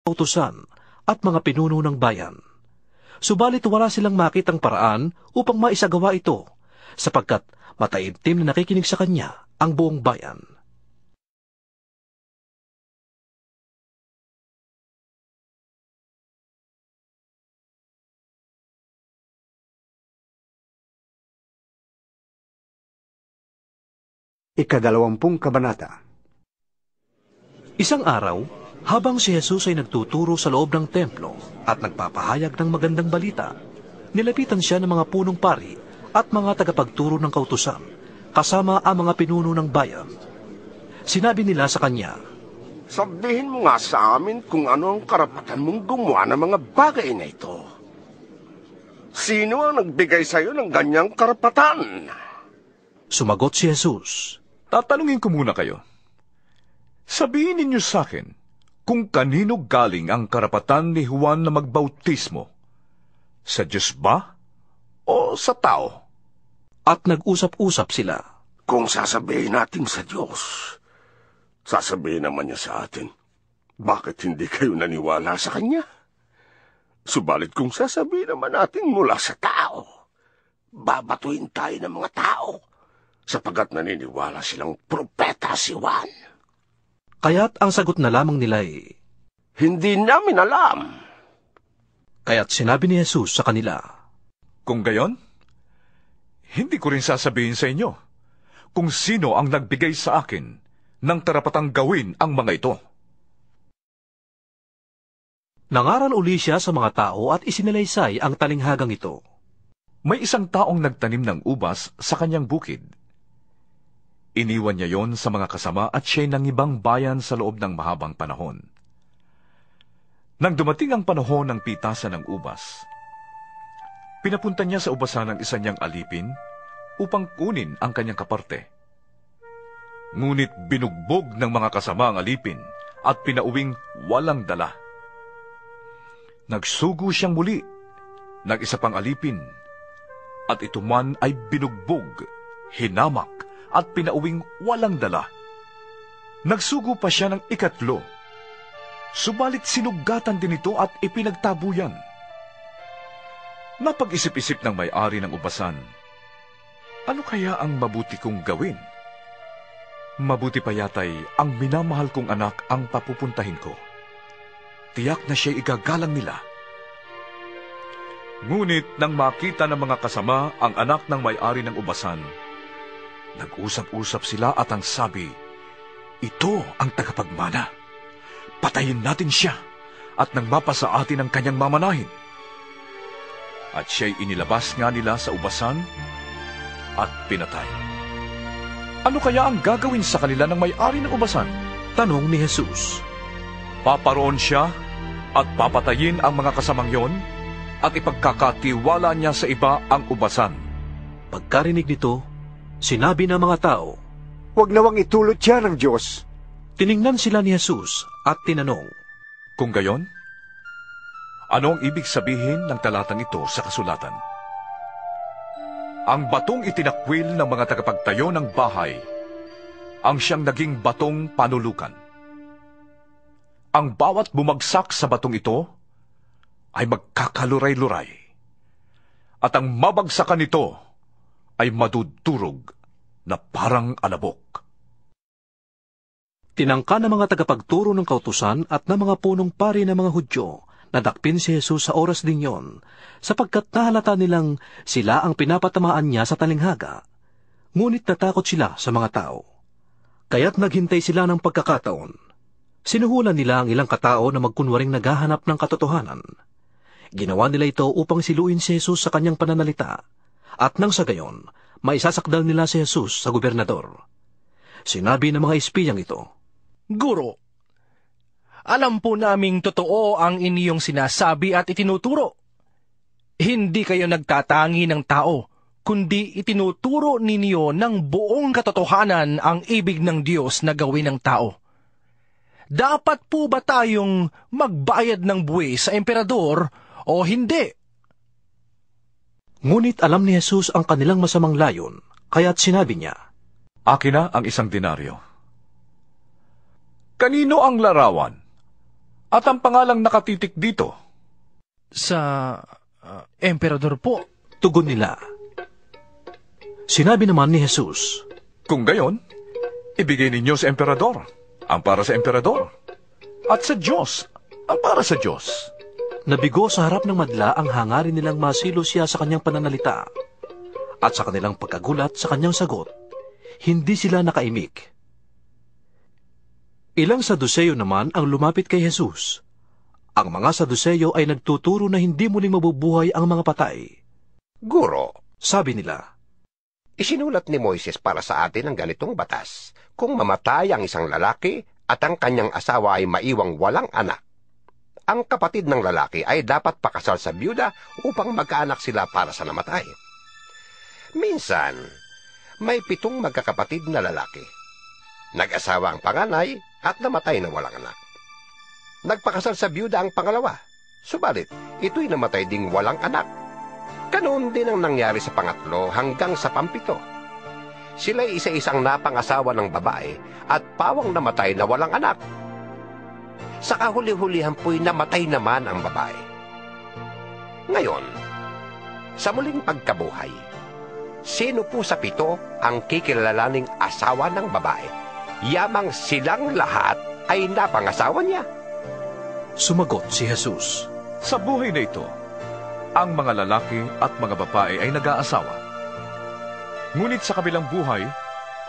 utusan at mga pinuno ng bayan. Subalit wala silang makitang paraan upang maisagawa ito, sapagkat mataimtim na nakikinig sa kanya ang buong bayan. Ika-20 kabanata. Isang araw, habang si Jesus ay nagtuturo sa loob ng templo at nagpapahayag ng magandang balita, nilapitan siya ng mga punong pari at mga tagapagturo ng kautusan, kasama ang mga pinuno ng bayan. Sinabi nila sa kanya, "Sabihin mo nga sa amin kung ano ang karapatan mong gumawa ng mga bagay na ito. Sino ang nagbigay sa iyo ng ganyang karapatan?" Sumagot si Jesus, Tatanungin ko muna kayo. Sabihin ninyo sa akin kung kanino galing ang karapatan ni Juan na magbautismo. Sa Diyos ba o sa tao? At nag-usap-usap sila. Kung sasabihin natin sa Diyos, sasabihin naman niya sa atin, bakit hindi kayo naniwala sa Kanya? Subalit kung sasabihin naman natin mula sa tao, babatuin tayo ng mga tao, sapagat naniniwala silang propeta si Juan. Kaya't ang sagot na lamang nila ay, Hindi namin alam. Kaya't sinabi ni Jesus sa kanila, Kung gayon, hindi ko rin sasabihin sa inyo kung sino ang nagbigay sa akin ng karapatang gawin ang mga ito. Nangaral uli siya sa mga tao at isinalaysay ang talinghagang ito. May isang taong nagtanim ng ubas sa kanyang bukid. Iniwan niya yon sa mga kasama at siya'y nangibang bayan sa loob ng mahabang panahon. Nang dumating ang panahon ng pitasan ng ubas, pinapunta niya sa ubasan ng isa niyang alipin upang kunin ang kanyang kaparte. Ngunit binugbog ng mga kasama ang alipin at pinauwing walang dala. Nagsugo siyang muli ng isa pang alipin, at ito man ay binugbog, hinamak, at pinauwing walang dala. Nagsugo pa siya ng ikatlo, subalit sinugatan din ito at ipinagtabuyan. Napag-isip-isip ng may-ari ng ubasan, ano kaya ang mabuti kong gawin? Mabuti pa yata'y ang minamahal kong anak ang papupuntahin ko. Tiyak na siya'y igagalang nila. Ngunit nang makita ng mga kasama ang anak ng may-ari ng ubasan, nag-usap-usap sila at ang sabi, Ito ang tagapagmana. Patayin natin siya at nang mapasa atin ang kanyang mamanahin. At siya'y inilabas nga nila sa ubasan at pinatay. Ano kaya ang gagawin sa kanila ng may-ari ng ubasan? Tanong ni Jesus. Paparoon siya at papatayin ang mga kasamang yon at ipagkakatiwala niya sa iba ang ubasan. Pagkarinig nito, sinabi ng mga tao, Huwag nawang itulot siya ng Diyos. Tiningnan sila ni Jesus at tinanong, Kung gayon, ano ang ibig sabihin ng talatang ito sa kasulatan? Ang batong itinakwil ng mga tagapagtayo ng bahay ang siyang naging batong panulukan. Ang bawat bumagsak sa batong ito ay magkakaluray-luray, at ang mabagsakan nito ay madudurog na parang alabok. Tinangka ng mga tagapagturo ng kautusan at ng mga punong pari ng mga Hudyo na dakpin si Jesus sa oras din yon, sapagkat nahalata nilang sila ang pinapatamaan niya sa talinghaga. Ngunit natakot sila sa mga tao. Kaya't naghintay sila ng pagkakataon. Sinuhulan nila ang ilang katao na magkunwaring naghahanap ng katotohanan. Ginawa nila ito upang siluin si Jesus sa kanyang pananalita, at nang sa gayon, maisasakdal nila si Jesus sa gobernador. Sinabi ng mga espiyang ito, Guro, alam po naming totoo ang inyong sinasabi at itinuturo. Hindi kayo nagtatangi ng tao, kundi itinuturo ninyo ng buong katotohanan ang ibig ng Diyos na gawin ng tao. Dapat po ba tayong magbayad ng buwis sa emperador o hindi? Ngunit alam ni Jesus ang kanilang masamang layon, kaya't sinabi niya, Akin na ang 1 denaryo. Kanino ang larawan? At ang pangalang nakatitik dito, Sa emperador po. Tugon nila. Sinabi naman ni Jesus, kung gayon, ibigay ninyo sa emperador, ang para sa emperador, at sa Diyos, ang para sa Diyos. nabigo sa harap ng madla ang hangarin nilang masilo siya sa kanyang pananalita. At sa kanilang pagkagulat sa kanyang sagot, hindi sila nakaimik. Ilang Saduseyo naman ang lumapit kay Jesus. Ang mga Saduseyo ay nagtuturo na hindi muling mabubuhay ang mga patay. Guro, Sabi nila, isinulat ni Moises para sa atin ang ganitong batas. Kung mamatay ang isang lalaki at ang kanyang asawa ay maiwang walang anak, ang kapatid ng lalaki ay dapat pakasal sa byuda upang magkaanak sila para sa namatay. Minsan, may 7 magkakapatid na lalaki. Nag-asawa ang panganay at namatay na walang anak. Nagpakasal sa byuda ang pangalawa, subalit ito'y namatay ding walang anak. Ganoon din ang nangyari sa pangatlo hanggang sa pampito. Sila'y isa-isang napangasawa ng babae at pawang namatay na walang anak. Sa kahuli-hulihan po'y namatay naman ang babae. Ngayon, sa muling pagkabuhay, sino po sa 7 ang kikilalaning asawa ng babae? Yamang silang lahat ay napangasawa niya. sumagot si Jesus. Sa buhay na ito, ang mga lalaki at mga babae ay nag-aasawa. Ngunit sa kabilang buhay,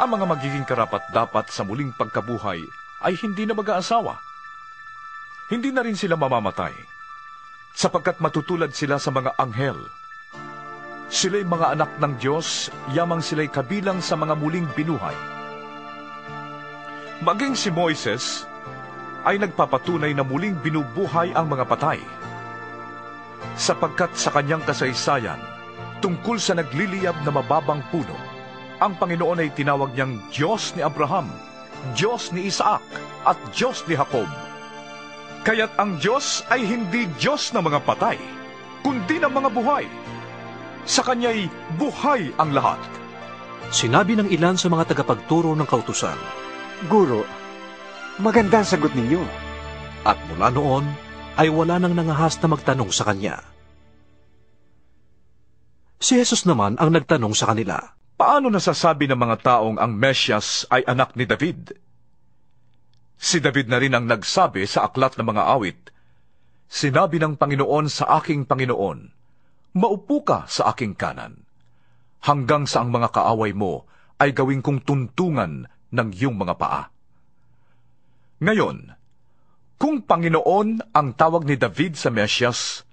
ang mga magiging karapat-dapat sa muling pagkabuhay ay hindi na mag-aasawa. Hindi na rin sila mamamatay, sapagkat matutulad sila sa mga anghel. Sila'y mga anak ng Diyos, yamang sila'y kabilang sa mga muling binuhay. Maging si Moises ay nagpapatunay na muling binubuhay ang mga patay, sapagkat sa kanyang kasaysayan, tungkol sa nagliliyab na mababang puno, ang Panginoon ay tinawag niyang Diyos ni Abraham, Diyos ni Isaac, at Diyos ni Jacob. Kaya't ang Diyos ay hindi Diyos ng mga patay, kundi ng mga buhay. Sa Kanya'y buhay ang lahat. Sinabi ng ilan sa mga tagapagturo ng kautusan. Guro, magandang sagot ninyo. At mula noon, ay wala nang nangahas na magtanong sa kanya. Si Jesus naman ang nagtanong sa kanila. Paano nasasabi ng mga taong ang Mesyas ay anak ni David? Si David na rin ang nagsabi sa aklat ng mga awit, sinabi ng Panginoon sa aking Panginoon, maupo ka sa aking kanan, hanggang sa ang mga kaaway mo ay gawin kong tuntungan ng iyong mga paa. Ngayon, kung Panginoon ang tawag ni David sa Mesyas,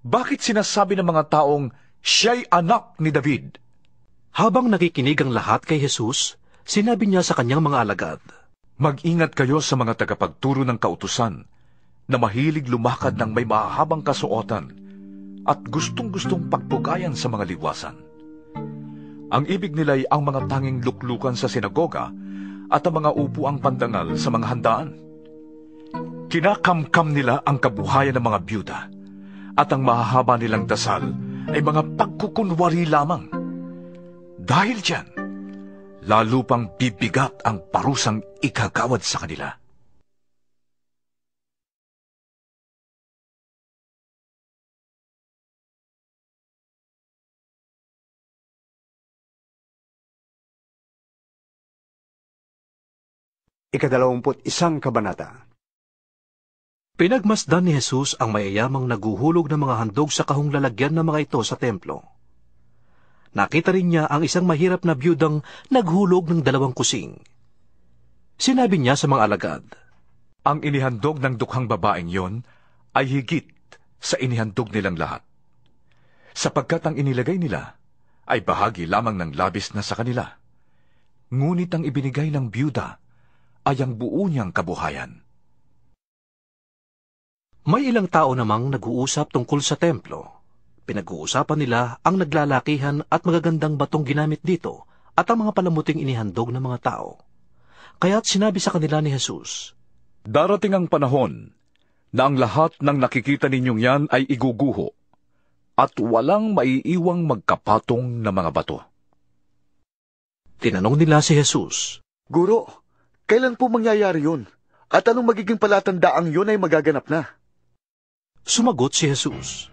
bakit sinasabi ng mga taong siya'y anak ni David? Habang nakikinig ang lahat kay Jesus, sinabi niya sa kanyang mga alagad, mag-ingat kayo sa mga tagapagturo ng kautusan na mahilig lumakad ng may mahahabang kasuotan at gustong-gustong pagpugayan sa mga liwasan. Ang ibig nila'y ang mga tanging luklukan sa sinagoga at ang mga upuang pandangal sa mga handaan. Kinakamkam nila ang kabuhayan ng mga byuda at ang mahahaba nilang dasal ay mga pagkukunwari lamang. Dahil diyan, lalo pang bibigat ang parusang ikagawad sa kanila. Ika-21 kabanata. Pinagmasdan ni Jesus ang mayayamang naguhulog ng mga handog sa kahong lalagyan ng mga ito sa templo. Nakita rin niya ang isang mahirap na byudang naghulog ng 2 kusing. Sinabi niya sa mga alagad, ang inihandog ng dukhang babaeng yon ay higit sa inihandog nilang lahat, sapagkat ang inilagay nila ay bahagi lamang ng labis na sa kanila. Ngunit ang ibinigay ng byuda ay ang buo niyang kabuhayan. May ilang tao namang nag-uusap tungkol sa templo. Pinag-uusapan nila ang naglalakihan at magagandang batong ginamit dito at ang mga palamuting inihandog ng mga tao. Kaya't sinabi sa kanila ni Jesus, darating ang panahon na ang lahat ng nakikita ninyong yan ay iguguho at walang maiiwang magkapatong na mga bato. Tinanong nila si Jesus, Guro, kailan po mangyayari yun? At anong magiging palatandaang yun ay magaganap na? Sumagot si Jesus.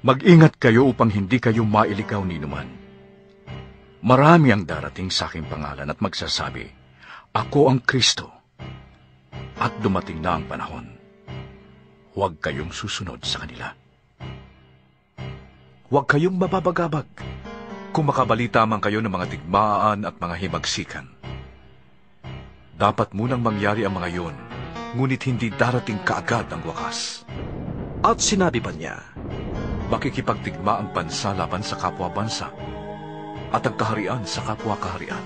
Mag-ingat kayo upang hindi kayo mailigaw ni numan. Marami ang darating sa aking pangalan at magsasabi, Ako ang Kristo. At dumating na ang panahon. Huwag kayong susunod sa kanila. Huwag kayong mababagabag kung makabalita man kayo ng mga digmaan at mga himagsikan. Dapat munang mangyari ang mga iyon, ngunit hindi darating kaagad ang wakas. At sinabi pa niya, Makikipagdigma ang bansa laban sa kapwa-bansa at ang kaharian sa kapwa-kaharian.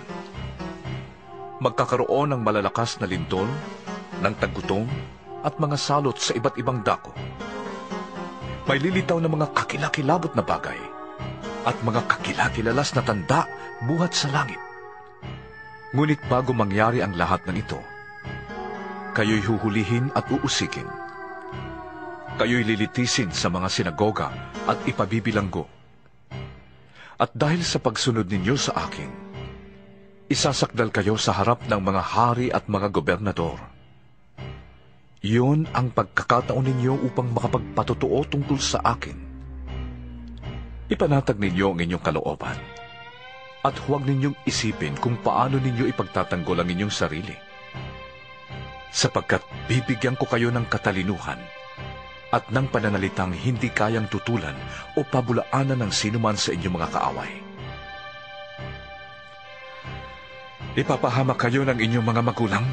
Magkakaroon ng malalakas na lindol, ng taggutom at mga salot sa iba't ibang dako. May lilitaw na mga kakilakilabot na bagay at mga kakilakilalas na tanda buhat sa langit. Ngunit bago mangyari ang lahat ng ito, kayo'y huhulihin at uusikin. Kayo'y lilitisin sa mga sinagoga at ipabibilanggo. At dahil sa pagsunod ninyo sa akin, isasakdal kayo sa harap ng mga hari at mga gobernador. Iyon ang pagkakataon ninyo upang makapagpatotoo tungkol sa akin. Ipanatag ninyo ang inyong kalooban at huwag ninyong isipin kung paano ninyo ipagtatanggol ang inyong sarili. Sapagkat bibigyan ko kayo ng katalinuhan at ng pananalitang hindi kayang tutulan o pabulaanan ng sinuman sa inyong mga kaaway. Ipapahamak kayo ng inyong mga magulang,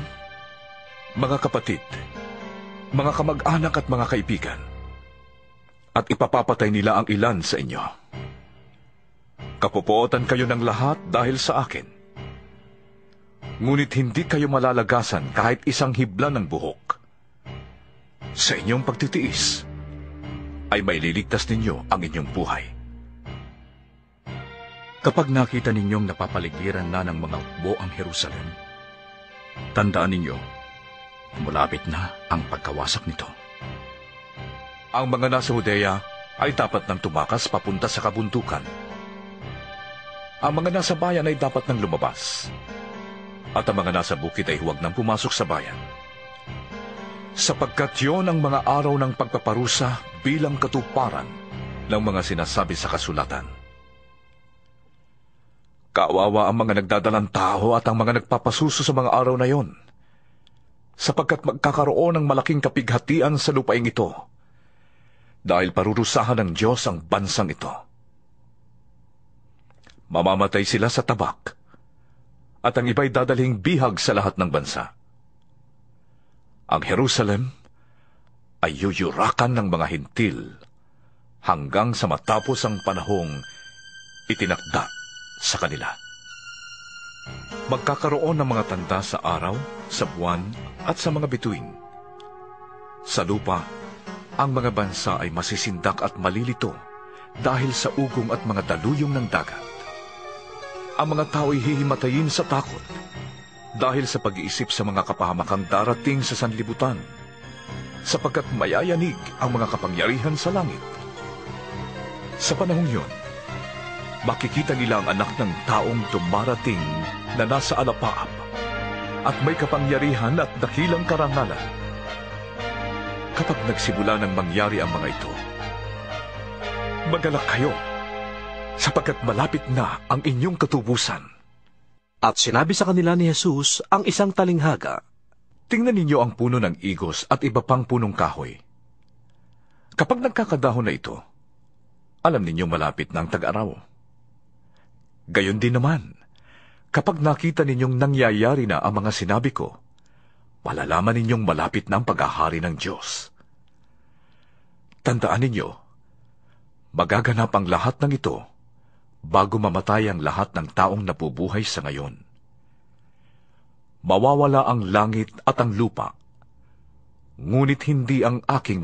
mga kapatid, mga kamag-anak at mga kaibigan, at ipapapatay nila ang ilan sa inyo. Kapupuotan kayo ng lahat dahil sa akin. Ngunit hindi kayo malalagasan kahit isang hibla ng buhok. Sa inyong pagtitiis, ay maililigtas ninyo ang inyong buhay. Kapag nakita ninyong napapaligiran na ng mga hukbo ang Jerusalem, tandaan ninyo, malapit na ang pagkawasak nito. Ang mga nasa Judea ay dapat nang tumakas papunta sa kabundukan. Ang mga nasa bayan ay dapat nang lumabas. At ang mga nasa bukid ay huwag nang pumasok sa bayan. Sapagkat yon ang mga araw ng pagpaparusa bilang katuparan ng mga sinasabi sa kasulatan. Kaawawa ang mga nagdadalang tao at ang mga nagpapasuso sa mga araw na yon, sapagkat magkakaroon ng malaking kapighatian sa lupaing ito, dahil parurusahan ng Diyos ang bansang ito. Mamamatay sila sa tabak, at ang iba'y dadalhing bihag sa lahat ng bansa. Ang Jerusalem ay yuyurakan ng mga hintil hanggang sa matapos ang panahong itinakda sa kanila. Magkakaroon ng mga tanda sa araw, sa buwan, at sa mga bituin. Sa lupa, ang mga bansa ay masisindak at malilito dahil sa ugong at mga daluyong ng dagat. Ang mga tao ay hihimatayin sa takot dahil sa pag-iisip sa mga kapahamakang darating sa sanlibutan, sapagkat mayayanig ang mga kapangyarihan sa langit. Sa panahong yun, makikita nila ang anak ng taong dumarating na nasa alapaap at may kapangyarihan at dakilang karangalan. Kapag nagsimula ng mangyari ang mga ito, magalak kayo, sapagkat malapit na ang inyong katubusan. At sinabi sa kanila ni Jesus ang isang talinghaga. Tingnan ninyo ang puno ng igos at iba pang punong kahoy. Kapag nagkakadahon na ito, alam ninyo malapit na ang tag-araw. Gayon din naman, kapag nakita ninyong nangyayari na ang mga sinabi ko, malalaman ninyong malapit na ang paghahari ng Diyos. Tandaan ninyo, magaganap ang lahat ng ito bago mamatay ang lahat ng taong nabubuhay sa ngayon. Mawawala ang langit at ang lupa, ngunit hindi ang aking